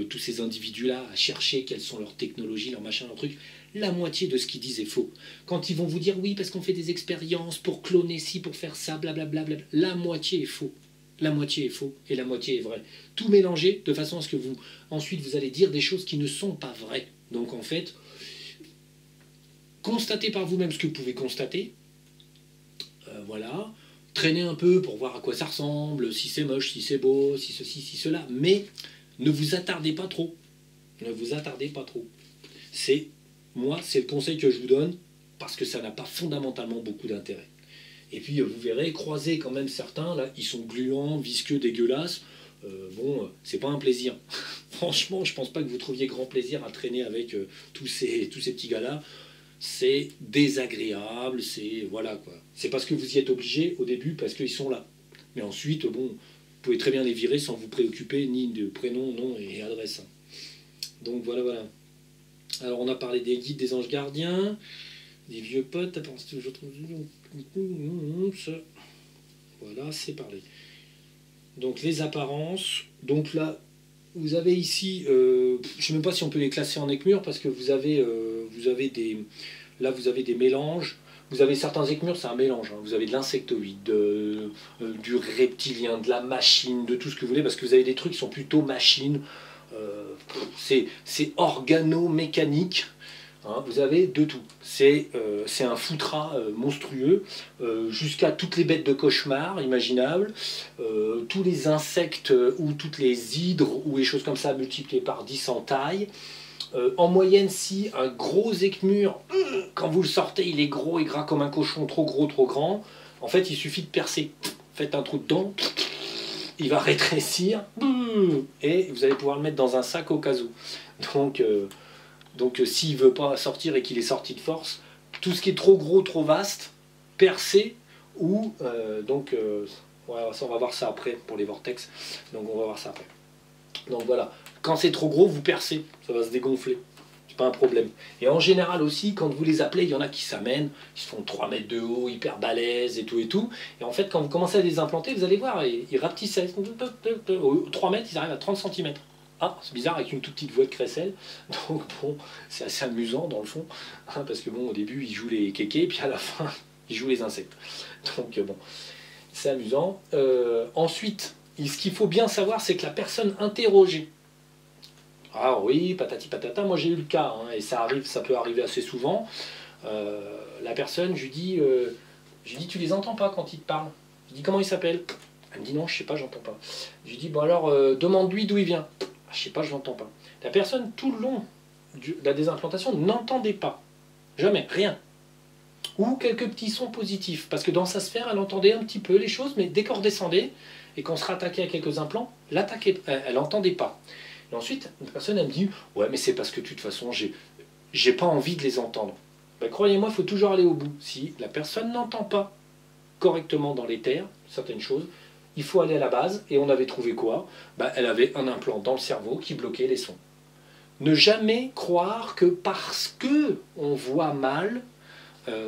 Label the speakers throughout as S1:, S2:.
S1: tous ces individus-là à chercher quelles sont leurs technologies, leurs machins, leurs trucs. La moitié de ce qu'ils disent est faux. Quand ils vont vous dire oui, parce qu'on fait des expériences pour cloner ci, pour faire ça, blablabla, la moitié est faux. La moitié est faux et la moitié est vraie. Tout mélangé de façon à ce que vous, ensuite, vous allez dire des choses qui ne sont pas vraies. Donc en fait, constatez par vous-même ce que vous pouvez constater. Voilà. Traînez un peu pour voir à quoi ça ressemble, si c'est moche, si c'est beau, si ceci, si cela. Mais ne vous attardez pas trop. Ne vous attardez pas trop. Moi, c'est le conseil que je vous donne parce que ça n'a pas fondamentalement beaucoup d'intérêt. Et puis, vous verrez, croisez quand même certains, là, ils sont gluants, visqueux, dégueulasses. C'est pas un plaisir. Franchement, je pense pas que vous trouviez grand plaisir à traîner avec tous ces petits gars-là. C'est désagréable, voilà quoi. C'est parce que vous y êtes obligé au début, parce qu'ils sont là. Mais ensuite, vous pouvez très bien les virer sans vous préoccuper ni de prénom, nom et adresse. Donc voilà. Alors on a parlé des guides, des anges gardiens, des vieux potes, voilà, c'est parlé. Donc les apparences, donc là, vous avez ici, je ne sais même pas si on peut les classer en écmures, parce que vous avez des mélanges. Vous avez certains écmures, c'est un mélange. Vous avez de l'insectoïde, du reptilien, de la machine, de tout ce que vous voulez, parce que vous avez des trucs qui sont plutôt machines. C'est organo-mécanique. Vous avez de tout. C'est un foutras monstrueux, jusqu'à toutes les bêtes de cauchemar imaginables, tous les insectes ou toutes les hydres ou les choses comme ça multipliées par 10 en taille. En moyenne, si un gros écmure, quand vous le sortez, il est gros et gras comme un cochon, trop gros, trop grand, en fait, il suffit de percer. Faites un trou dedans, il va rétrécir, et vous allez pouvoir le mettre dans un sac au cas où. Donc s'il ne veut pas sortir et qu'il est sorti de force, tout ce qui est trop gros, trop vaste, percé, ou on va voir ça après pour les vortex. Donc on va voir ça après. Donc voilà, quand c'est trop gros, vous percez, ça va se dégonfler. C'est pas un problème. Et en général aussi, quand vous les appelez, il y en a qui s'amènent, ils font 3 mètres de haut, hyper balèzes et tout et tout. Et en fait, quand vous commencez à les implanter, vous allez voir, ils rapetissaient. 3 mètres, ils arrivent à 30 cm. Ah, c'est bizarre, avec une toute petite voix de crécelle. Donc bon, c'est assez amusant dans le fond. Parce que bon, au début, ils jouent les kékés, puis à la fin, ils jouent les insectes. Donc bon, c'est amusant. Ensuite, ce qu'il faut bien savoir, c'est que la personne interrogée, ah oui, patati patata, moi j'ai eu le cas, et ça peut arriver assez souvent. La personne, je lui dis, tu les entends pas quand ils te parlent. Je lui dis, comment il s'appelle? Elle me dit, non, je sais pas, j'entends pas. Je lui dis, bon alors, demande-lui d'où il vient. Je sais pas, je l'entends pas. La personne, tout le long de la désimplantation, n'entendait pas. Jamais, rien. Ou quelques petits sons positifs, parce que dans sa sphère, elle entendait un petit peu les choses, mais dès qu'on redescendait, et qu'on se rattaquait à quelques implants, elle n'entendait pas. Et ensuite, une personne, elle me dit, ouais, mais c'est parce que de toute façon, j'ai pas envie de les entendre. Ben, croyez-moi, il faut toujours aller au bout. Si la personne n'entend pas correctement dans l'éther, certaines choses, il faut aller à la base, et on avait trouvé quoi? Ben, elle avait un implant dans le cerveau qui bloquait les sons. Ne jamais croire que parce que on voit mal,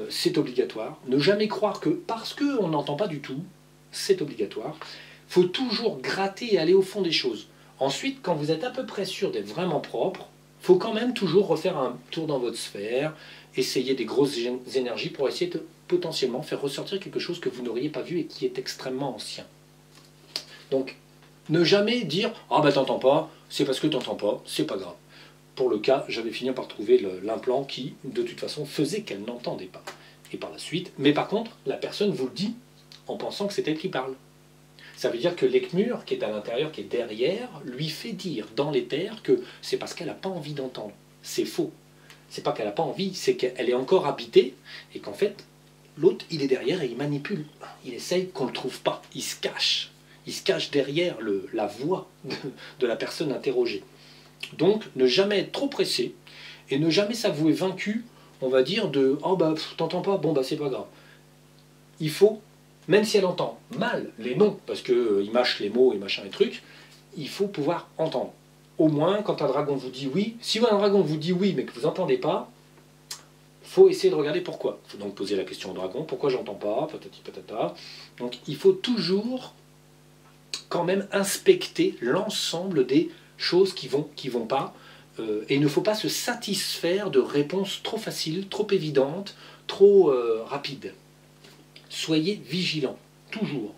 S1: c'est obligatoire. Ne jamais croire que parce qu'on n'entend pas du tout, c'est obligatoire. Il faut toujours gratter et aller au fond des choses. Ensuite, quand vous êtes à peu près sûr d'être vraiment propre, il faut quand même toujours refaire un tour dans votre sphère, essayer des grosses énergies pour essayer de potentiellement faire ressortir quelque chose que vous n'auriez pas vu et qui est extrêmement ancien. Donc, ne jamais dire « Ah ben t'entends pas, c'est parce que t'entends pas, c'est pas grave ». Pour le cas, j'avais fini par trouver l'implant qui, de toute façon, faisait qu'elle n'entendait pas. Et par la suite, mais par contre, la personne vous le dit en pensant que c'est elle qui parle. Ça veut dire que l'écmure, qui est à l'intérieur, qui est derrière, lui fait dire dans l'éther que c'est parce qu'elle n'a pas envie d'entendre. C'est faux. C'est pas qu'elle n'a pas envie, c'est qu'elle est encore habitée, et qu'en fait, l'autre, il est derrière et il manipule. Il essaye qu'on ne le trouve pas. Il se cache. Il se cache derrière la voix de la personne interrogée. Donc, ne jamais être trop pressé et ne jamais s'avouer vaincu, on va dire, de « Oh bah, t'entends pas, bon bah c'est pas grave ». Il faut, même si elle entend mal les noms, parce qu'il mâche les mots et machin et trucs, il faut pouvoir entendre. Au moins, quand un dragon vous dit oui, si un dragon vous dit oui mais que vous n'entendez pas, il faut essayer de regarder pourquoi. Il faut donc poser la question au dragon, pourquoi j'entends pas, patati patata. Donc il faut toujours quand même inspecter l'ensemble des choses qui vont pas. Et il ne faut pas se satisfaire de réponses trop faciles, trop évidentes, trop rapides. Soyez vigilants, toujours.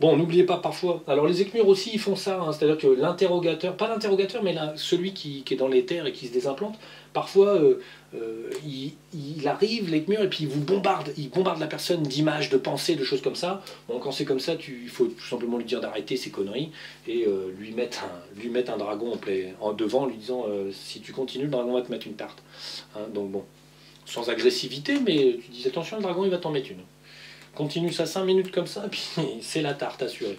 S1: Bon, n'oubliez pas parfois. Alors les écmures aussi, ils font ça, hein, c'est-à-dire que l'interrogateur, pas l'interrogateur, mais là, celui qui est dans les terres et qui se désimplante, parfois il arrive, l'écmure, et puis il bombarde la personne d'images, de pensées, de choses comme ça. Bon, quand c'est comme ça, il faut tout simplement lui dire d'arrêter ses conneries et lui mettre un dragon en devant, lui disant si tu continues, le dragon va te mettre une tarte. Hein, donc bon, sans agressivité, mais tu dis attention, le dragon il va t'en mettre une. Continue ça 5 minutes comme ça, et puis c'est la tarte assurée.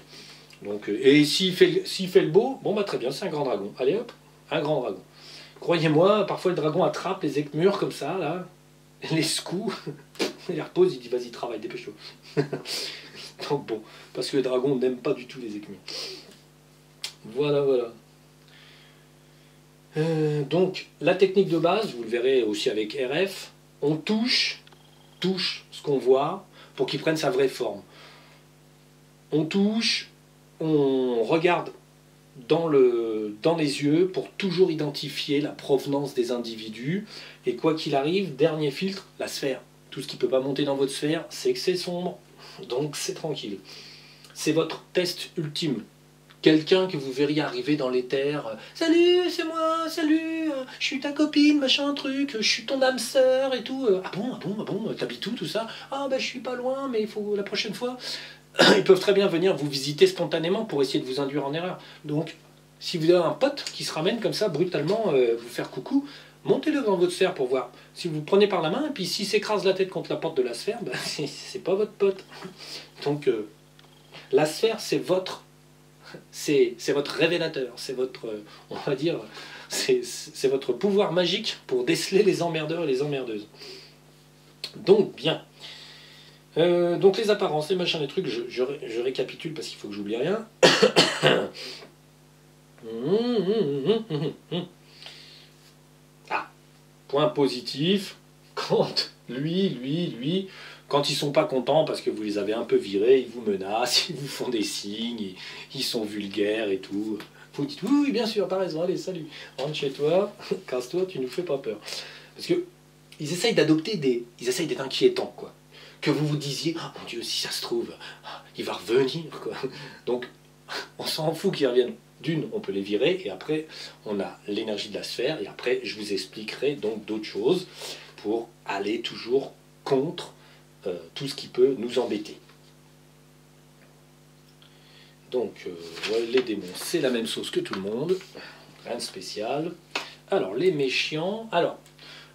S1: Donc, et s'il fait le beau, bon bah très bien, c'est un grand dragon. Allez hop, un grand dragon. Croyez-moi, parfois le dragon attrape les écmures comme ça, là, les secoue, il les repose, il dit vas-y travaille, dépêche-toi. Donc bon, parce que le dragon n'aime pas du tout les écmures. Voilà, voilà. Donc la technique de base, vous le verrez aussi avec RF, on touche ce qu'on voit, pour qu'il prenne sa vraie forme. On touche, on regarde dans les yeux pour toujours identifier la provenance des individus. Et quoi qu'il arrive, dernier filtre, la sphère. Tout ce qui ne peut pas monter dans votre sphère, c'est que c'est sombre. Donc c'est tranquille. C'est votre test ultime. Quelqu'un que vous verriez arriver dans l'éther, salut, c'est moi, salut, je suis ta copine, machin truc, je suis ton âme sœur et tout. Ah bon, t'habites où tout ça? Ah ben je suis pas loin, mais il faut la prochaine fois. Ils peuvent très bien venir vous visiter spontanément pour essayer de vous induire en erreur. Donc, si vous avez un pote qui se ramène comme ça brutalement vous faire coucou, montez-le dans votre sphère pour voir. Si vous le prenez par la main, et puis s'il s'écrase la tête contre la porte de la sphère, ben, c'est pas votre pote. Donc, la sphère, c'est votre révélateur, c'est votre, on va dire, c'est votre pouvoir magique pour déceler les emmerdeurs et les emmerdeuses. Donc, bien. Donc, les apparences, les machins, les trucs, je récapitule parce qu'il faut que j'oublie rien. Ah, point positif, quand lui, quand ils sont pas contents parce que vous les avez un peu virés, ils vous menacent, ils vous font des signes, ils sont vulgaires et tout. Vous dites oui, bien sûr, t'as raison, allez, salut, rentre chez toi, casse-toi, tu nous fais pas peur. Parce que ils essayent ils essayent d'être inquiétants, quoi. Que vous vous disiez, oh mon Dieu, si ça se trouve, il va revenir, quoi. Donc, on s'en fout qu'ils reviennent. D'une, on peut les virer, et après, on a l'énergie de la sphère, et après, je vous expliquerai donc d'autres choses pour aller toujours contre tout ce qui peut nous embêter. Donc, les démons, c'est la même chose que tout le monde, rien de spécial. Alors, les méchiants, alors,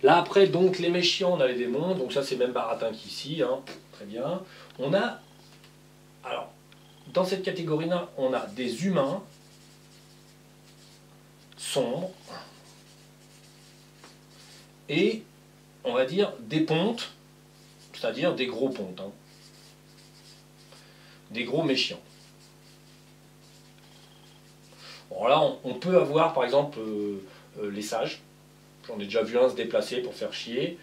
S1: là après, donc, les méchiants, on a les démons, donc ça c'est même baratin qu'ici, hein, très bien. On a, alors, dans cette catégorie-là, on a des humains sombres, et, on va dire, des pontes, c'est-à-dire des gros pontes, hein. Des gros méchiants. Bon là, on peut avoir par exemple les sages. J'en ai déjà vu un se déplacer pour faire chier.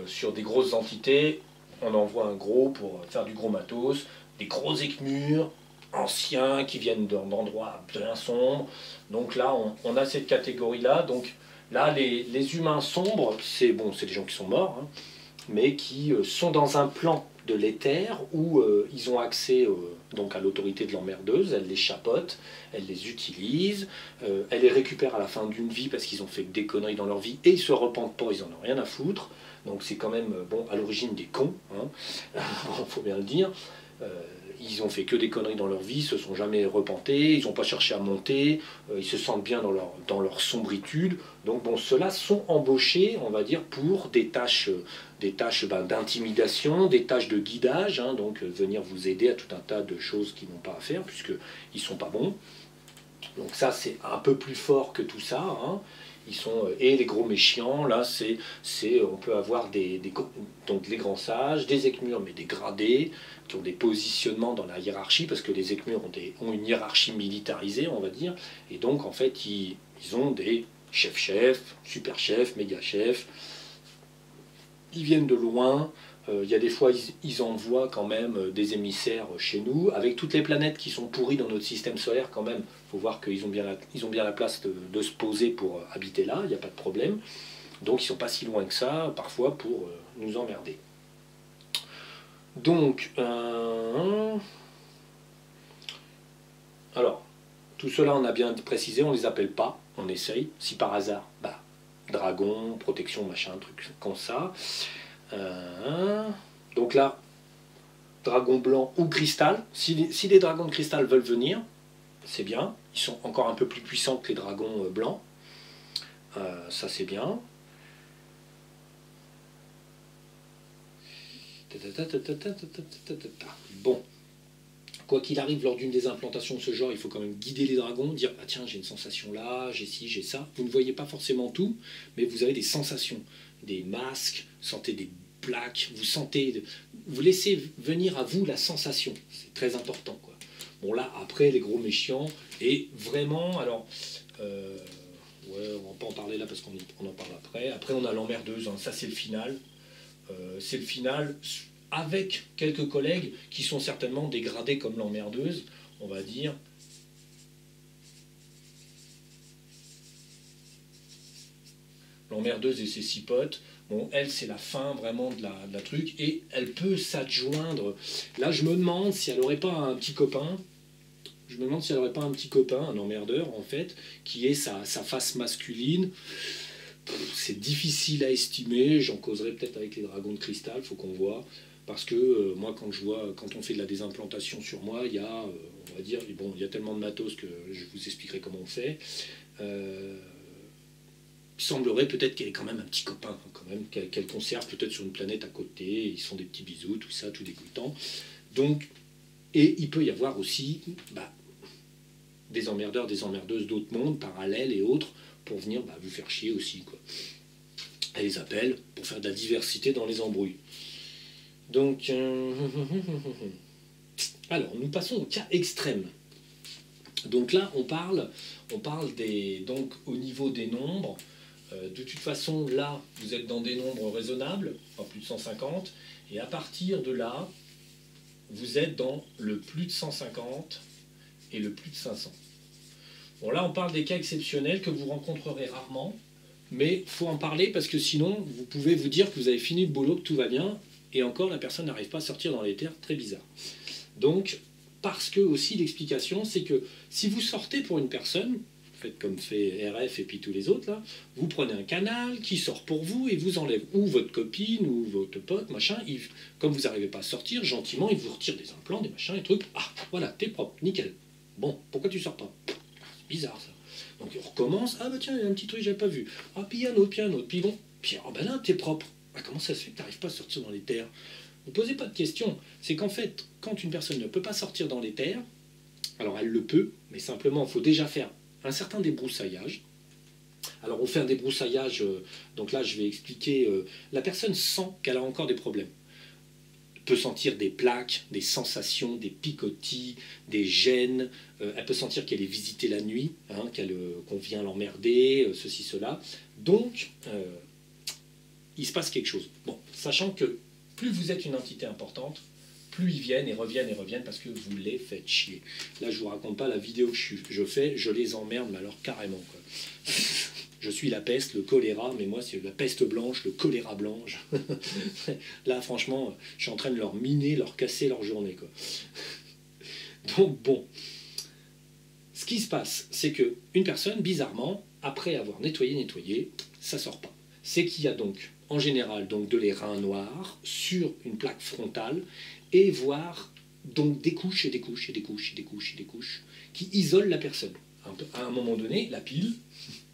S1: Sur des grosses entités, on envoie un gros pour faire du gros matos. Des gros écmures anciens qui viennent d'endroits bien sombres. Donc là, on a cette catégorie-là. Donc là, les humains sombres, c'est bon, c'est des gens qui sont morts, hein, mais qui sont dans un plan de l'éther où ils ont accès donc à l'autorité de l'emmerdeuse, elle les chapote, elle les utilise, elle les récupère à la fin d'une vie parce qu'ils ont fait des conneries dans leur vie et ils se repentent pas, ils en ont rien à foutre. Donc c'est quand même bon à l'origine des cons, hein, faut bien le dire. Ils ont fait que des conneries dans leur vie, ils se sont jamais repentés, ils n'ont pas cherché à monter, ils se sentent bien dans leur sombritude. Donc bon, ceux-là sont embauchés, on va dire, pour des tâches d'intimidation, des tâches de guidage, hein, donc venir vous aider à tout un tas de choses qu'ils n'ont pas à faire, puisqu'ils ne sont pas bons. Donc ça, c'est un peu plus fort que tout ça, hein. Ils sont, et les gros méchiants, là, on peut avoir donc les grands sages, des écmures, mais des gradés, qui ont des positionnements dans la hiérarchie, parce que les écmures ont une hiérarchie militarisée, on va dire, et donc, en fait, ils ont des chefs-chefs, super-chefs, méga-chefs, ils viennent de loin, Il y a des fois, ils envoient quand même des émissaires chez nous. Avec toutes les planètes qui sont pourries dans notre système solaire, quand même, il faut voir qu'ils ont bien la place de se poser pour habiter là, il n'y a pas de problème. Donc ils ne sont pas si loin que ça, parfois, pour nous emmerder. Donc, alors, tout cela, on a bien précisé, on ne les appelle pas, on essaye. Si par hasard, bah, dragon, protection, machin, truc comme ça. Donc là, dragon blanc ou cristal. Si les dragons de cristal veulent venir, c'est bien. Ils sont encore un peu plus puissants que les dragons blancs. Ça, c'est bien. Bon. Quoi qu'il arrive, lors d'une des implantations de ce genre, il faut quand même guider les dragons, dire ah tiens, j'ai une sensation là, j'ai ci, j'ai ça. Vous ne voyez pas forcément tout, mais vous avez des sensations, des masques, sentez des plaques, vous laissez venir à vous la sensation. C'est très important, quoi. Bon là, après les gros méchants, et vraiment, alors, ouais, on va pas en parler là parce qu'on en parle après. Après, on a l'emmerdeuse, hein, ça c'est le final. C'est le final avec quelques collègues qui sont certainement dégradés comme l'emmerdeuse, on va dire. L'emmerdeuse et ses 6 potes, bon, elle, c'est la fin vraiment de la truc, et elle peut s'adjoindre. Là, je me demande si elle n'aurait pas un petit copain, un emmerdeur, en fait, qui est sa face masculine. C'est difficile à estimer, j'en causerai peut-être avec les dragons de cristal, faut qu'on voit. Parce que moi, quand on fait de la désimplantation sur moi, il y a, on va dire, bon, il y a tellement de matos que je vous expliquerai comment on fait. Il semblerait peut-être qu'elle ait quand même un petit copain, hein, quand même, qu'elle conserve peut-être sur une planète à côté, ils se font des petits bisous, tout ça, tout dégoûtant. Donc, et il peut y avoir aussi des emmerdeurs, des emmerdeuses d'autres mondes, parallèles et autres, pour venir vous faire chier aussi, quoi. Elle les appelle pour faire de la diversité dans les embrouilles. Donc, alors, nous passons au cas extrême. Donc là, on parle donc au niveau des nombres. De toute façon, là, vous êtes dans des nombres raisonnables, en plus de 150, et à partir de là, vous êtes dans le plus de 150 et le plus de 500. Bon, là, on parle des cas exceptionnels que vous rencontrerez rarement, mais il faut en parler parce que sinon, vous pouvez vous dire que vous avez fini le boulot, que tout va bien, et encore, la personne n'arrive pas à sortir dans les terres, très bizarre. Donc, parce que aussi, l'explication, c'est que si vous sortez pour une personne, vous faites comme fait RF et puis tous les autres, là, vous prenez un canal qui sort pour vous et vous enlève ou votre copine ou votre pote, machin, comme vous n'arrivez pas à sortir, gentiment, il vous retire des implants, des machins, des trucs, ah, voilà, t'es propre, nickel. Bon, pourquoi tu sors pas? C'est bizarre, ça. Donc, on recommence, ah bah tiens, il y a un petit truc que j'avais pas vu. Ah, puis il y a un autre, puis bon, puis oh, ben là, t'es propre. Ah, comment ça se fait que t'arrives pas à sortir dans les terres? Ne posez pas de questions. C'est qu'en fait, quand une personne ne peut pas sortir dans les terres, alors elle le peut, mais simplement, il faut déjà faire un certain débroussaillage. Alors, au faire des broussailllages, donc là, je vais expliquer, la personne sent qu'elle a encore des problèmes. Elle peut sentir des plaques, des sensations, des picotis, des gènes. Elle peut sentir qu'elle est visitée la nuit, hein, qu'on vient l'emmerder, ceci, cela. Donc, il se passe quelque chose. Bon, sachant que plus vous êtes une entité importante, plus ils viennent et reviennent parce que vous les faites chier. Là, je vous raconte pas la vidéo que je fais, je les emmerde, mais alors carrément, quoi. Je suis la peste, le choléra, mais moi c'est la peste blanche, le choléra blanche. Là, franchement, je suis en train de leur miner, leur casser leur journée, quoi. Donc bon, ce qui se passe, c'est que une personne, bizarrement, après avoir nettoyé, ça sort pas. C'est qu'il y a donc, en général, donc de l'airain noir sur une plaque frontale, et voire donc des couches et des couches et des couches et des couches et des couches qui isolent la personne. À un moment donné, la pile,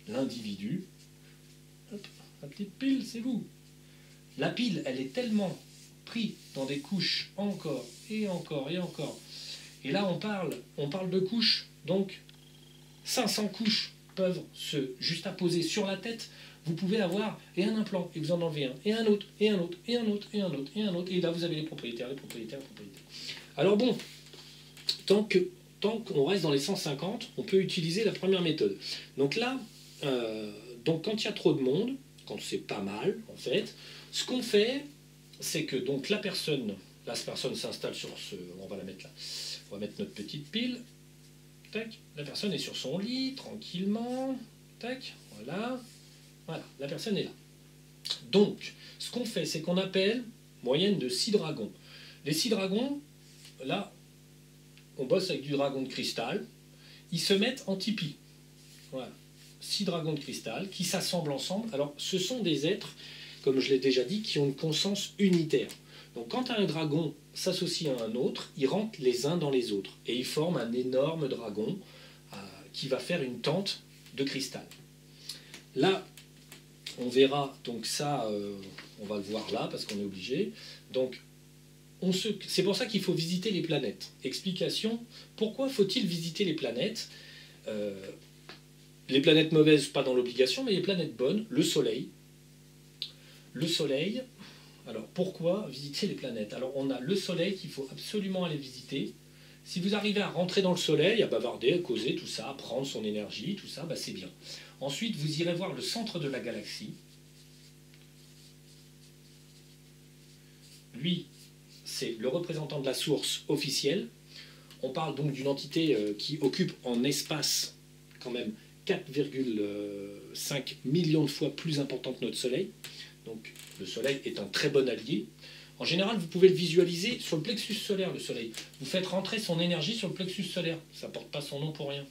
S1: l'individu, la petite pile, c'est vous. La pile, elle est tellement prise dans des couches encore et encore et encore. Et là, on parle de couches, donc 500 couches peuvent se juste apposer sur la tête. Vous pouvez avoir et un implant, et vous en enlevez un, et un autre, et un autre, et un autre, et un autre, et un autre, et là vous avez les propriétaires. Alors bon, tant qu'on reste dans les 150, on peut utiliser la première méthode. Donc là, donc quand il y a trop de monde, quand c'est pas mal en fait, ce qu'on fait, c'est que donc la personne s'installe sur ce... On va la mettre là. On va mettre notre petite pile. Tac. La personne est sur son lit, tranquillement. Tac. Voilà. Voilà, la personne est là. Donc, ce qu'on fait, c'est qu'on appelle moyenne de 6 dragons. Les 6 dragons, là, on bosse avec du dragon de cristal. Ils se mettent en tipi. Voilà. 6 dragons de cristal qui s'assemblent ensemble. Alors, ce sont des êtres, comme je l'ai déjà dit, qui ont une conscience unitaire. Donc, quand un dragon s'associe à un autre, ils rentrent les uns dans les autres. Et ils forment un énorme dragon qui va faire une tente de cristal. Là, on verra, donc ça, on va le voir là, parce qu'on est obligé. Donc, c'est pour ça qu'il faut visiter les planètes. Explication, pourquoi faut-il visiter les planètes? Les planètes mauvaises, pas dans l'obligation, mais les planètes bonnes, le Soleil. Le Soleil, alors pourquoi visiter les planètes? Alors on a le Soleil qu'il faut absolument aller visiter. Si vous arrivez à rentrer dans le Soleil, à bavarder, à causer, tout ça, à prendre son énergie, tout ça, bah c'est bien. Ensuite, vous irez voir le centre de la galaxie. Lui, c'est le représentant de la source officielle. On parle donc d'une entité qui occupe en espace quand même 4,5 millions de fois plus important que notre Soleil. Donc le Soleil est un très bon allié. En général, vous pouvez le visualiser sur le plexus solaire, le Soleil. Vous faites rentrer son énergie sur le plexus solaire. Ça ne porte pas son nom pour rien.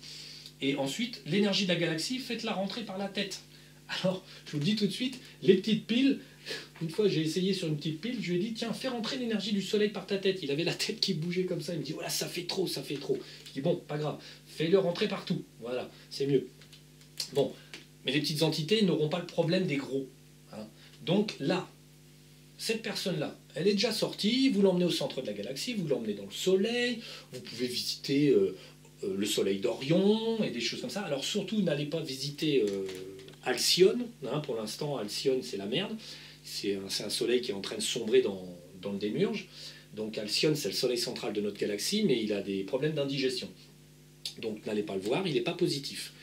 S1: Et ensuite, l'énergie de la galaxie, faites-la rentrer par la tête. Alors, je vous le dis tout de suite, les petites piles, une fois j'ai essayé sur une petite pile, je lui ai dit, tiens, fais rentrer l'énergie du Soleil par ta tête. Il avait la tête qui bougeait comme ça, il me dit, voilà, ça fait trop, ça fait trop. Je dis, bon, pas grave, fais-le rentrer partout. Voilà, c'est mieux. Bon, mais les petites entités n'auront pas le problème des gros. Hein. Donc là, cette personne-là, elle est déjà sortie, vous l'emmenez au centre de la galaxie, vous l'emmenez dans le Soleil, vous pouvez visiter le Soleil d'Orion et des choses comme ça. Alors surtout, n'allez pas visiter Alcyone. Hein, pour l'instant, Alcyone, c'est la merde. C'est un Soleil qui est en train de sombrer dans le démiurge. Donc Alcyone, c'est le Soleil central de notre galaxie, mais il a des problèmes d'indigestion. Donc n'allez pas le voir, il n'est pas positif.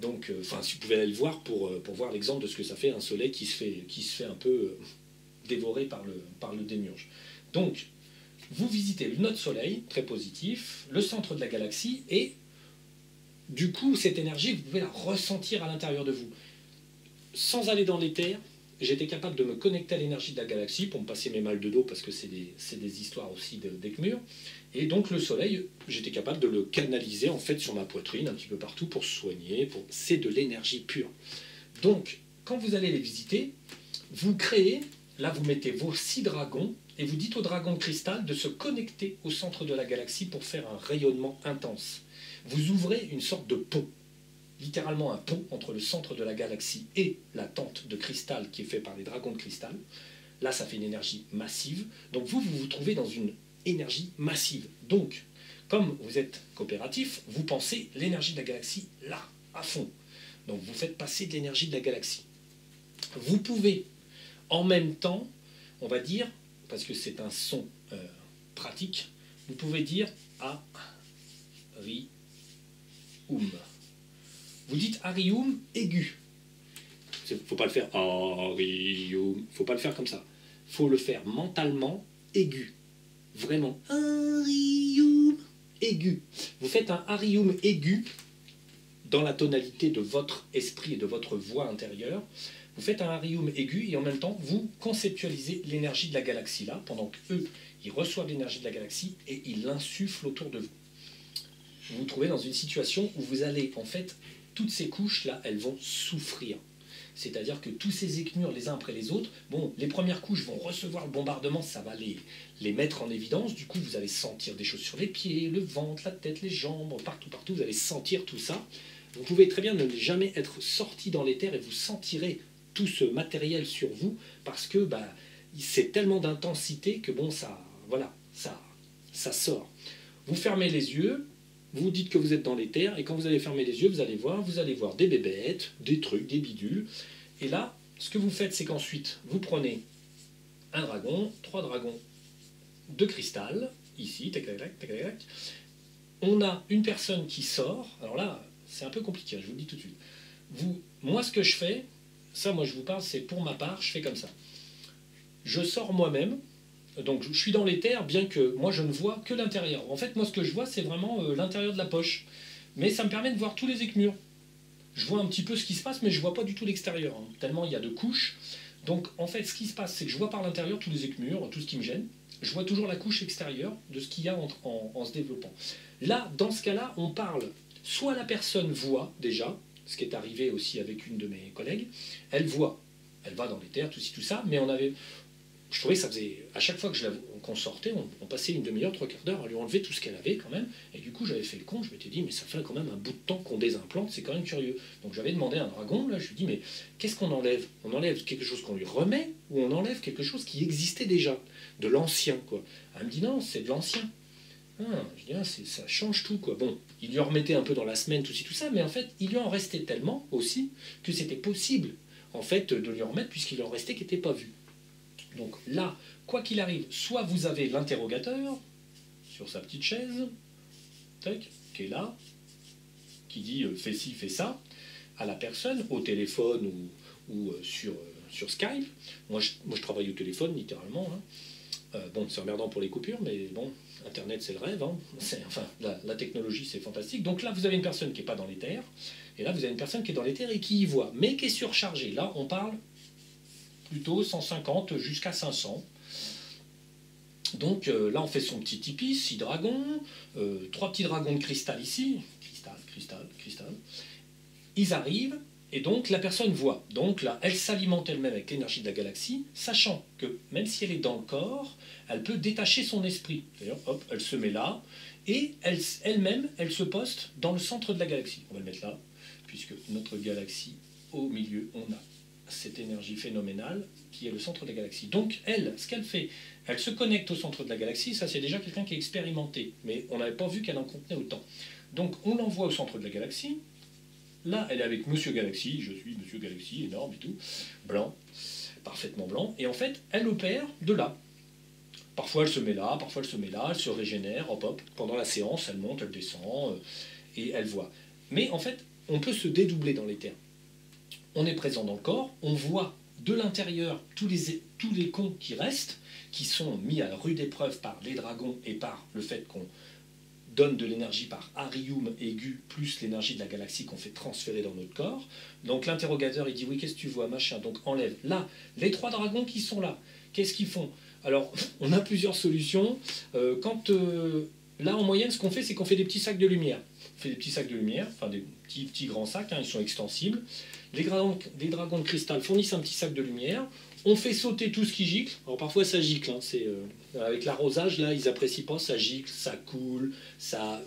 S1: Donc, si vous pouvez aller le voir pour voir l'exemple de ce que ça fait un Soleil qui se fait un peu dévoré par le démiurge. Donc, vous visitez notre Soleil, très positif, le centre de la galaxie, et du coup, cette énergie, vous pouvez la ressentir à l'intérieur de vous. Sans aller dans l'éther, j'étais capable de me connecter à l'énergie de la galaxie pour me passer mes mal de dos, parce que c'est des histoires aussi d'Écmur. Et donc le Soleil, j'étais capable de le canaliser en fait sur ma poitrine, un petit peu partout, pour se soigner. C'est de l'énergie pure. Donc, quand vous allez les visiter, vous créez, là vous mettez vos 6 dragons, et vous dites au dragon de cristal de se connecter au centre de la galaxie pour faire un rayonnement intense. Vous ouvrez une sorte de pont, littéralement un pont entre le centre de la galaxie et la tente de cristal qui est faite par les dragons de cristal. Là, ça fait une énergie massive. Donc vous vous trouvez dans une énergie massive. Donc, comme vous êtes coopératif, vous pensez l'énergie de la galaxie là, à fond. Donc vous faites passer de l'énergie de la galaxie. Vous pouvez, en même temps, on va dire, parce que c'est un son pratique, vous pouvez dire Arium. Vous dites Arium aigu. Il ne faut pas le faire Arium. Il ne faut pas le faire comme ça. Il faut le faire mentalement aigu. Vraiment. Arium aigu. Vous faites un Arium aigu dans la tonalité de votre esprit et de votre voix intérieure. Vous faites un Arium aigu et en même temps, vous conceptualisez l'énergie de la galaxie là, pendant qu'eux, ils reçoivent l'énergie de la galaxie et ils l'insufflent autour de vous. Vous vous trouvez dans une situation où vous allez, en fait, toutes ces couches-là, elles vont souffrir. C'est-à-dire que tous ces écmurs, les uns après les autres, bon, les premières couches vont recevoir le bombardement, ça va les mettre en évidence. Du coup, vous allez sentir des choses sur les pieds, le ventre, la tête, les jambes, partout, vous allez sentir tout ça. Vous pouvez très bien ne jamais être sorti dans l'éther et vous sentirez tout ce matériel sur vous parce que c'est tellement d'intensité que bon, ça sort. Vous fermez les yeux, vous dites que vous êtes dans l'éther, et quand vous allez fermer les yeux, vous allez voir des bébêtes, des trucs, des bidules. Et là, ce que vous faites, c'est qu'ensuite, vous prenez un dragon, 3 dragons de cristal, ici, tac, tac, tac, tac, tac. On a une personne qui sort. Alors là, c'est un peu compliqué, je vous le dis tout de suite. Moi, ce que je fais, ça, moi, je vous parle, c'est pour ma part, je fais comme ça. Je sors moi-même, Donc je suis dans l'éther, bien que moi je ne vois que l'intérieur. En fait, moi ce que je vois, c'est vraiment l'intérieur de la poche. Mais ça me permet de voir tous les écumeurs. Je vois un petit peu ce qui se passe, mais je ne vois pas du tout l'extérieur, hein, tellement il y a de couches. Donc en fait, ce qui se passe, c'est que je vois par l'intérieur tous les écumeurs, tout ce qui me gêne. Je vois toujours la couche extérieure de ce qu'il y a en se développant. Là, dans ce cas-là, on parle, soit la personne voit déjà, ce qui est arrivé aussi avec une de mes collègues, elle voit, elle va dans l'éther, tout ci, tout ça, mais je trouvais que ça faisait, à chaque fois qu'on sortait, on passait une demi-heure, trois quarts d'heure à lui enlever tout ce qu'elle avait quand même, et du coup j'avais fait le con, je m'étais dit, mais ça fait quand même un bout de temps qu'on désimplante, c'est quand même curieux. Donc j'avais demandé à un dragon, là, je lui ai dit, mais qu'est-ce qu'on enlève? On enlève quelque chose qu'on lui remet, ou on enlève quelque chose qui existait déjà, de l'ancien, quoi. Elle me dit, non, c'est de l'ancien. Ah, je dis, ah, ça change tout, quoi. Bon, il lui en remettait un peu dans la semaine, tout ci, tout ça, mais en fait, il lui en restait tellement aussi que c'était possible, en fait, de lui en remettre, puisqu'il en restait qui n'était pas vu. Donc là, quoi qu'il arrive, soit vous avez l'interrogateur sur sa petite chaise, tac, qui est là, qui dit fais ci, fais ça, à la personne, au téléphone ou sur Skype. Moi je travaille au téléphone, littéralement. Hein. Bon, c'est emmerdant pour les coupures, mais bon, Internet c'est le rêve. Hein. Enfin, la technologie c'est fantastique. Donc là, vous avez une personne qui n'est pas dans l'éther, et là, vous avez une personne qui est dans l'éther et qui y voit, mais qui est surchargée. Là, on parle plutôt 150 jusqu'à 500. Donc là, on fait son petit tipi, 6 dragons, 3 petits dragons de cristal ici, cristal. Ils arrivent, et donc la personne voit. Donc là, elle s'alimente elle-même avec l'énergie de la galaxie, sachant que même si elle est dans le corps, elle peut détacher son esprit. C'est-à-dire, hop, elle se met là, et elle-même, elle se poste dans le centre de la galaxie. On va le mettre là, puisque notre galaxie, au milieu, on a cette énergie phénoménale qui est le centre de la galaxie. Donc elle, ce qu'elle fait, elle se connecte au centre de la galaxie, ça c'est déjà quelqu'un qui est expérimenté, mais on n'avait pas vu qu'elle en contenait autant. Donc on l'envoie au centre de la galaxie, là elle est avec Monsieur Galaxie, je suis Monsieur Galaxie, énorme et tout, blanc, parfaitement blanc, et en fait elle opère de là. Parfois elle se met là, parfois elle se met là, elle se régénère, hop hop, pendant la séance elle monte, elle descend, et elle voit. Mais en fait, on peut se dédoubler dans les termes. On est présent dans le corps, on voit de l'intérieur tous les cons qui restent, qui sont mis à rude épreuve par les dragons et par le fait qu'on donne de l'énergie par arium aigu, plus l'énergie de la galaxie qu'on fait transférer dans notre corps. Donc l'interrogateur, il dit, oui, qu'est-ce que tu vois, machin, donc enlève. Là, les 3 dragons qui sont là, qu'est-ce qu'ils font? Alors, on a plusieurs solutions. Là, en moyenne, ce qu'on fait, c'est qu'on fait des petits sacs de lumière. On fait des petits sacs de lumière, enfin des petits grands sacs, hein, ils sont extensibles. Les dragons de cristal fournissent un petit sac de lumière. On fait sauter tout ce qui gicle. Alors parfois ça gicle, hein, avec l'arrosage, là, ils apprécient pas, ça gicle, ça coule,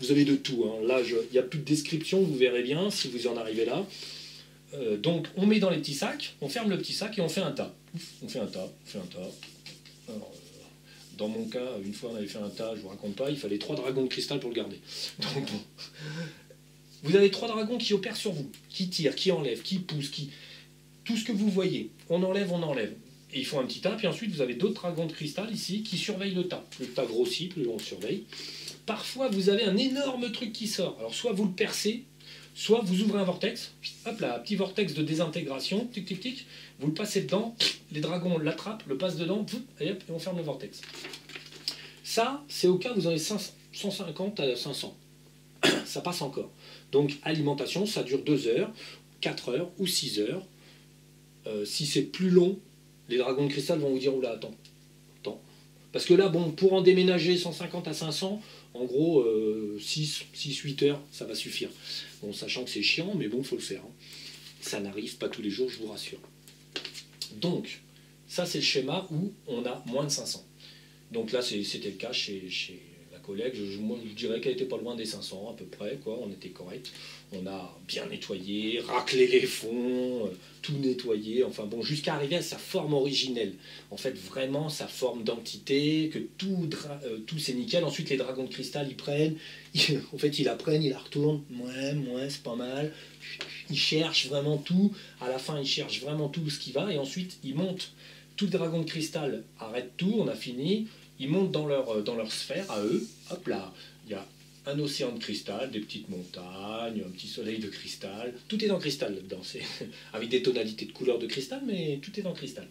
S1: vous avez de tout. Hein. Là, il n'y a plus de description, vous verrez bien si vous en arrivez là. Donc on met dans les petits sacs, on ferme le petit sac et on fait un tas. On fait un tas. Alors, dans mon cas, une fois on avait fait un tas, je vous raconte pas, il fallait 3 dragons de cristal pour le garder. Donc bon. Vous avez 3 dragons qui opèrent sur vous, qui tirent, qui enlèvent, qui poussent, tout ce que vous voyez. On enlève. Et ils font un petit tas, puis ensuite vous avez d'autres dragons de cristal ici qui surveillent le tas. Le tas grossit, plus on le surveille. Parfois vous avez un énorme truc qui sort. Alors soit vous le percez, soit vous ouvrez un vortex, hop là, un petit vortex de désintégration, tic tic tic, vous le passez dedans, les dragons l'attrapent, le passent dedans, et hop, et on ferme le vortex. Ça, c'est au cas où vous en avez 150 à 500. Ça passe encore. Donc alimentation, ça dure 2 heures, 4 heures ou 6 heures. Si c'est plus long, les dragons de cristal vont vous dire, oula, attends. Parce que là, bon, pour en déménager 150 à 500, en gros, 6-8 heures, ça va suffire. Bon, sachant que c'est chiant, mais bon, il faut le faire. Hein. Ça n'arrive pas tous les jours, je vous rassure. Donc, ça c'est le schéma où on a moins de 500. Donc là, c'était le cas chez la collègue. Moi, je dirais qu'elle était pas loin des 500 à peu près, quoi. On était correct. On a bien nettoyé, raclé les fonds, tout nettoyé. Enfin bon, jusqu'à arriver à sa forme originelle. En fait, vraiment sa forme d'entité, que tout c'est nickel. Ensuite, les dragons de cristal, ils prennent. En fait, ils la prennent, ils la retournent. Ouais, c'est pas mal. Ils cherchent vraiment tout. À la fin, ils cherchent vraiment tout ce qui va. Et ensuite, ils montent. Tous les dragons de cristal arrêtent tout, on a fini. Ils montent dans leur sphère à eux. Hop là, il y a un océan de cristal, des petites montagnes, un petit soleil de cristal. Tout est en cristal là-dedans, avec des tonalités de couleurs de cristal, mais tout est en cristal.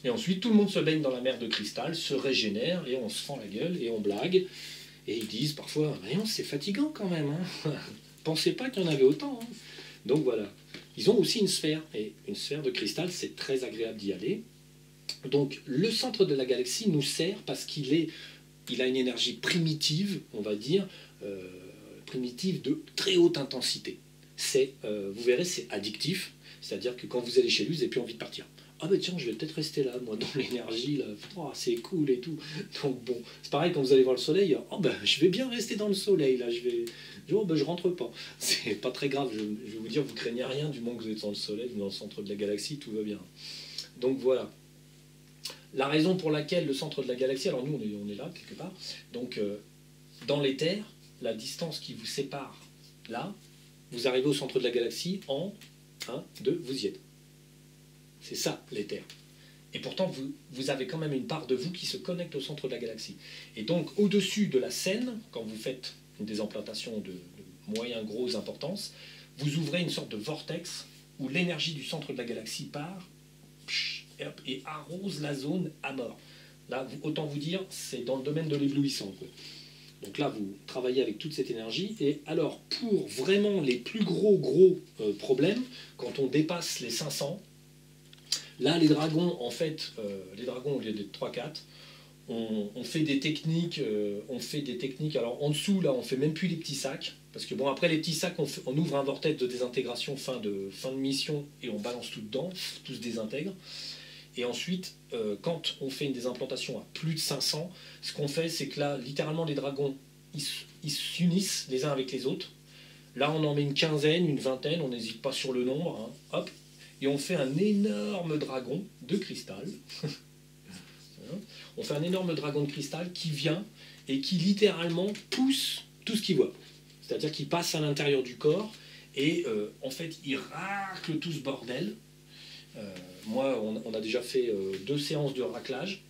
S1: Et ensuite, tout le monde se baigne dans la mer de cristal, se régénère, et on se fend la gueule, et on blague. Et ils disent parfois, voyons, c'est fatigant quand même. Hein. Pensez pas qu'il y en avait autant. Hein. Donc voilà. Ils ont aussi une sphère. Et une sphère de cristal, c'est très agréable d'y aller. Donc le centre de la galaxie nous sert parce il a une énergie primitive, on va dire, primitive de très haute intensité. Vous verrez, c'est addictif. C'est-à-dire que quand vous allez chez lui, vous n'avez plus envie de partir. Ah ben tiens, je vais peut-être rester là, moi, dans l'énergie, là. Oh, c'est cool et tout. Donc bon, c'est pareil quand vous allez voir le soleil. Oh ben, je vais bien rester dans le soleil, là. Oh ben, je rentre pas. C'est pas très grave, je vais vous dire, vous craignez rien du moment que vous êtes dans le soleil, dans le centre de la galaxie, tout va bien. Donc voilà. La raison pour laquelle le centre de la galaxie, alors nous, on est là, quelque part. Donc, dans l'éther, la distance qui vous sépare, là, vous arrivez au centre de la galaxie en 1, 2, vous y êtes. C'est ça, l'éther. Et pourtant, vous avez quand même une part de vous qui se connecte au centre de la galaxie. Et donc, au-dessus de la scène, quand vous faites des implantations de moyen grosse importance, vous ouvrez une sorte de vortex où l'énergie du centre de la galaxie part et arrose la zone à mort. Là, autant vous dire, c'est dans le domaine de l'éblouissant. Donc là, vous travaillez avec toute cette énergie. Et alors, pour vraiment les plus gros problèmes, quand on dépasse les 500, là, les dragons, en fait, les dragons, au lieu d'être 3-4, on fait des techniques, alors en dessous, là, on fait même plus les petits sacs, parce que bon, après les petits sacs, on ouvre un vortex de désintégration fin de mission, et on balance tout dedans, tout se désintègre. Et ensuite, quand on fait des implantations à plus de 500, ce qu'on fait, c'est que là, littéralement, les dragons, ils s'unissent les uns avec les autres. Là, on en met une quinzaine, une vingtaine, on n'hésite pas sur le nombre, hein, hop, et on fait un énorme dragon de cristal. On fait un énorme dragon de cristal qui vient et qui littéralement pousse tout ce qu'il voit. C'est-à-dire qu'il passe à l'intérieur du corps et en fait, il racle tout ce bordel. Moi, on a déjà fait 2 séances de raclage.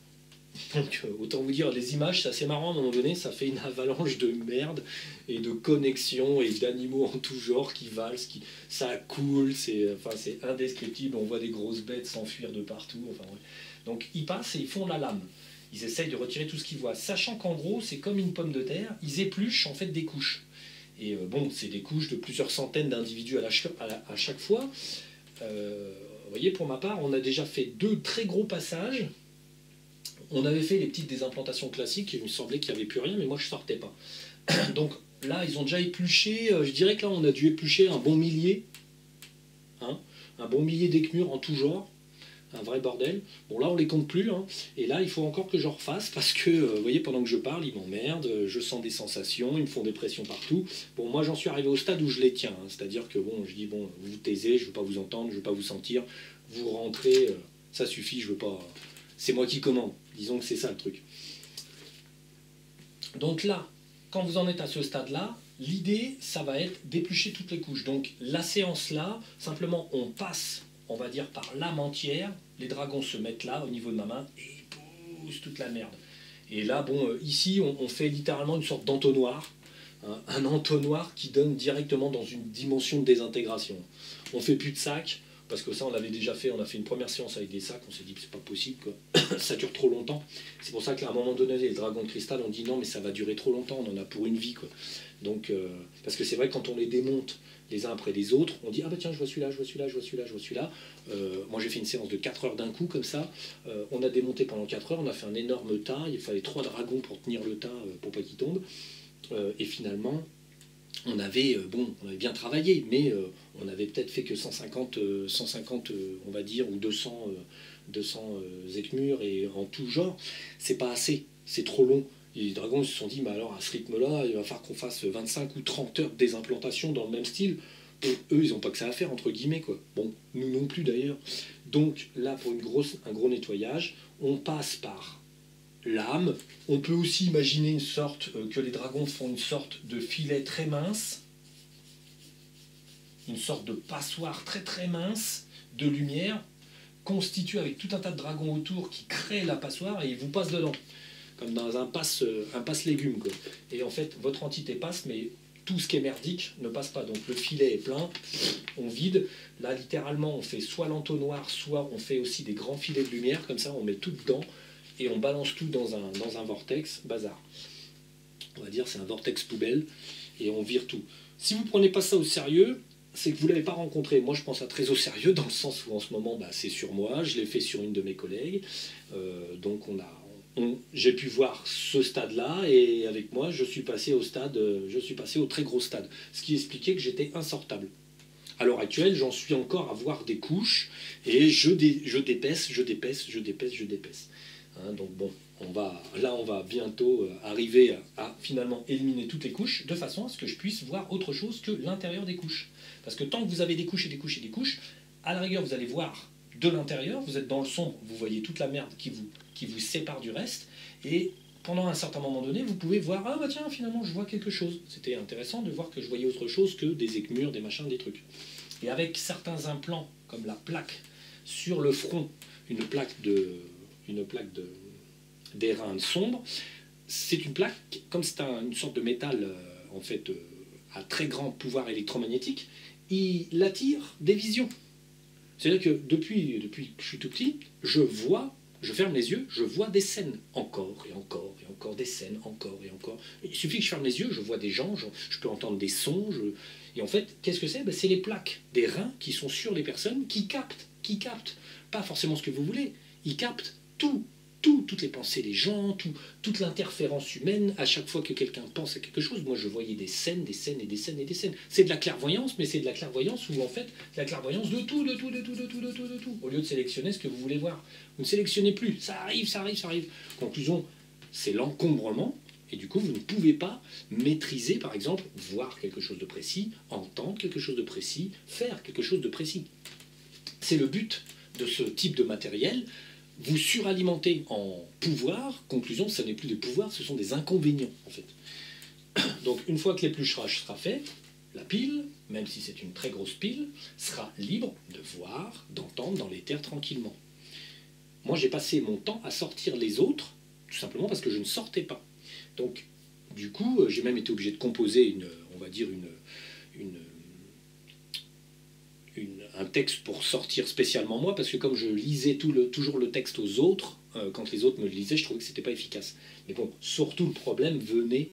S1: Donc, autant vous dire, les images, c'est assez marrant à un moment donné, ça fait une avalanche de merde et de connexions et d'animaux en tout genre qui valsent, ça coule, c'est indescriptible, on voit des grosses bêtes s'enfuir de partout. Enfin, ouais. Donc, ils passent et ils font la lame. Ils essayent de retirer tout ce qu'ils voient, sachant qu'en gros, c'est comme une pomme de terre, ils épluchent en fait des couches. Et bon, c'est des couches de plusieurs centaines d'individus à chaque fois. Vous voyez, pour ma part, on a déjà fait 2 très gros passages. On avait fait les petites désimplantations classiques, il me semblait qu'il n'y avait plus rien, mais moi je ne sortais pas. Donc là, ils ont déjà épluché, je dirais que là, on a dû éplucher un bon millier, hein, un bon millier d'écmures en tout genre, un vrai bordel. Bon, là, on les compte plus, hein, et là, il faut encore que je refasse, parce que, vous voyez, pendant que je parle, ils m'emmerdent, je sens des sensations, ils me font des pressions partout. Bon, moi, j'en suis arrivé au stade où je les tiens, hein, c'est-à-dire que, bon, je dis, bon, vous vous taisez, je ne veux pas vous entendre, je ne veux pas vous sentir, vous rentrez, ça suffit, je veux pas... C'est moi qui commande. Disons que c'est ça le truc. Donc là, quand vous en êtes à ce stade-là, l'idée, ça va être d'éplucher toutes les couches. Donc la séance-là, simplement, on passe, on va dire, par l'âme entière. Les dragons se mettent là, au niveau de ma main, et ils poussent toute la merde. Et là, bon, ici, on fait littéralement une sorte d'entonnoir. Hein, un entonnoir qui donne directement dans une dimension de désintégration. On fait plus de sacs. Parce que ça, on l'avait déjà fait, on a fait une première séance avec des sacs, on s'est dit que c'est pas possible, quoi. Ça dure trop longtemps. C'est pour ça qu'à un moment donné, les dragons de cristal, on dit non, mais ça va durer trop longtemps, on en a pour une vie, quoi. Donc, parce que c'est vrai que quand on les démonte les uns après les autres, on dit ah bah tiens, je vois celui-là, je vois celui-là, je vois celui-là, je vois celui-là. Moi, j'ai fait une séance de 4 heures d'un coup, comme ça. On a démonté pendant 4 heures, on a fait un énorme tas, il fallait 3 dragons pour tenir le tas, pour pas qu'il tombe. Et finalement, on avait bien travaillé, mais on avait peut-être fait que 150 on va dire, ou 200 écmures, et en tout genre, c'est pas assez, c'est trop long. Et les dragons se sont dit, mais alors à ce rythme-là, il va falloir qu'on fasse 25 ou 30 heures de désimplantation dans le même style. Eux, ils n'ont pas que ça à faire, entre guillemets, quoi. Bon, nous non plus d'ailleurs. Donc là, pour un gros nettoyage, on passe par l'âme. On peut aussi imaginer une sorte, que les dragons font une sorte de filet très mince, une sorte de passoire très très mince de lumière, constituée avec tout un tas de dragons autour qui créent la passoire et ils vous passent dedans, comme dans un passe légumes, quoi. Et en fait, votre entité passe, mais tout ce qui est merdique ne passe pas. Donc le filet est plein, on vide. Là, littéralement, on fait soit l'entonnoir, soit on fait aussi des grands filets de lumière, comme ça, on met tout dedans et on balance tout dans un vortex, bazar. On va dire c'est un vortex poubelle et on vire tout. Si vous ne prenez pas ça au sérieux, c'est que vous ne l'avez pas rencontré. Moi, je pense à très au sérieux, dans le sens où en ce moment, c'est sur moi, je l'ai fait sur une de mes collègues. Donc j'ai pu voir ce stade-là, et avec moi, je suis passé au très gros stade. Ce qui expliquait que j'étais insortable. À l'heure actuelle, j'en suis encore à voir des couches, et je dépaisse. Hein, donc bon, on va bientôt arriver à finalement éliminer toutes les couches, de façon à ce que je puisse voir autre chose que l'intérieur des couches. Parce que tant que vous avez des couches et des couches et des couches, à la rigueur, vous allez voir de l'intérieur, vous êtes dans le sombre, vous voyez toute la merde qui vous sépare du reste, et pendant un certain moment donné, vous pouvez voir, ah bah tiens, finalement, je vois quelque chose. C'était intéressant de voir que je voyais autre chose que des écmures, des machins, des trucs. Et avec certains implants, comme la plaque sur le front, une plaque d'airain sombre, c'est une plaque, comme c'est une sorte de métal, en fait, à très grand pouvoir électromagnétique, il attire des visions. C'est-à-dire que depuis que je suis tout petit, je ferme les yeux, je vois des scènes, encore et encore et encore, des scènes, encore et encore. Il suffit que je ferme les yeux, je vois des gens, je peux entendre des sons, et en fait, qu'est-ce que c'est? C'est les plaques des reins qui sont sur les personnes qui captent, pas forcément ce que vous voulez, ils captent toutes les pensées des gens, toute l'interférence humaine. À chaque fois que quelqu'un pense à quelque chose, moi je voyais des scènes, des scènes et des scènes et des scènes. C'est de la clairvoyance, mais c'est de la clairvoyance où en fait, de la clairvoyance de tout. Au lieu de sélectionner ce que vous voulez voir. Vous ne sélectionnez plus, ça arrive. Conclusion, c'est l'encombrement, et du coup vous ne pouvez pas maîtriser, par exemple, voir quelque chose de précis, entendre quelque chose de précis, faire quelque chose de précis. C'est le but de ce type de matériel. Vous suralimentez en pouvoir, conclusion, ce n'est plus des pouvoirs, ce sont des inconvénients, en fait. Donc, une fois que l'épluchrage sera fait, la pile, même si c'est une très grosse pile, sera libre de voir, d'entendre dans l'éther tranquillement. Moi, j'ai passé mon temps à sortir les autres, tout simplement parce que je ne sortais pas. Donc, du coup, j'ai même été obligé de composer un texte pour sortir spécialement moi, parce que comme je lisais toujours le texte aux autres, quand les autres me le lisaient, je trouvais que c'était pas efficace. Mais bon, surtout le problème venait